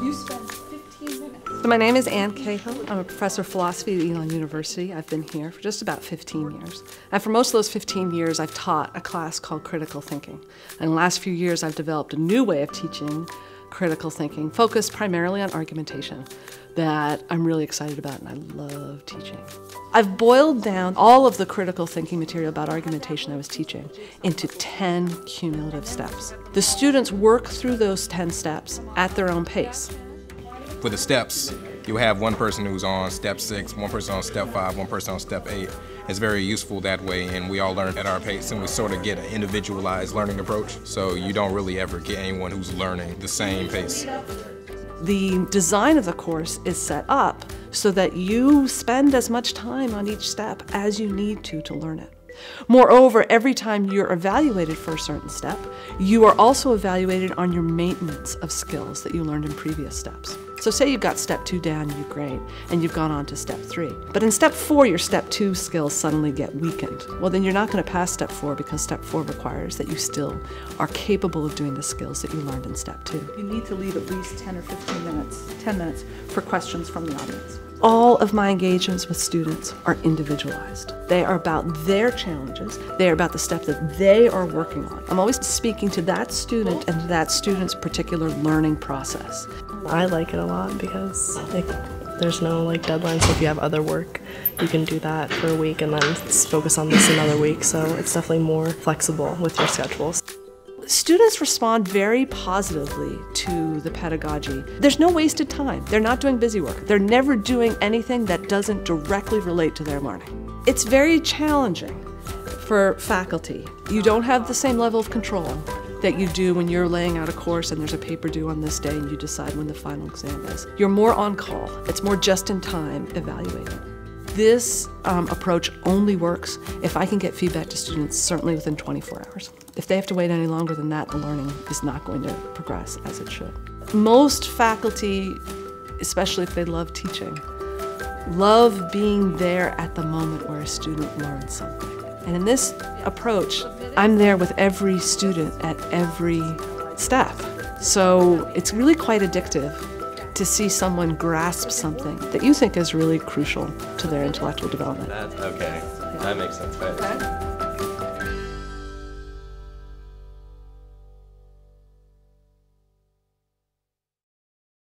You spent 15 minutes. So my name is Cahill. I'm a professor of philosophy at Elon University. I've been here for just about 15 years. And for most of those 15 years, I've taught a class called critical thinking. And in the last few years, I've developed a new way of teaching critical thinking, focused primarily on argumentation, that I'm really excited about and I love teaching. I've boiled down all of the critical thinking material about argumentation I was teaching into 10 cumulative steps. The students work through those 10 steps at their own pace. For the steps, you'll have one person who's on step 6, one person on step 5, one person on step 8. It's very useful that way, and we all learn at our pace, and we sort of get an individualized learning approach, so you don't really ever get anyone who's learning the same pace. The design of the course is set up so that you spend as much time on each step as you need to learn it. Moreover, every time you're evaluated for a certain step, you are also evaluated on your maintenance of skills that you learned in previous steps. So say you've got step 2 down, you grade, and you've gone on to step 3. But in step 4, your step 2 skills suddenly get weakened. Well, then you're not going to pass step 4 because step 4 requires that you still are capable of doing the skills that you learned in step 2. You need to leave at least 10 or 15 minutes, 10 minutes for questions from the audience. All of my engagements with students are individualized. They are about their challenges. They are about the step that they are working on. I'm always speaking to that student and to that student's particular learning process. I like it a lot because there's no deadline, so if you have other work, you can do that for a week and then focus on this another week, so it's definitely more flexible with your schedules. Students respond very positively to the pedagogy. There's no wasted time. They're not doing busy work. They're never doing anything that doesn't directly relate to their learning. It's very challenging for faculty. You don't have the same level of control that you do when you're laying out a course and there's a paper due on this day and you decide when the final exam is. You're more on call. It's more just-in-time evaluating. This approach only works if I can get feedback to students certainly within 24 hours. If they have to wait any longer than that, the learning is not going to progress as it should. Most faculty, especially if they love teaching, love being there at the moment where a student learns something. And in this approach, I'm there with every student at every step. So it's really quite addictive to see someone grasp something that you think is really crucial to their intellectual development. Okay, that makes sense. Right?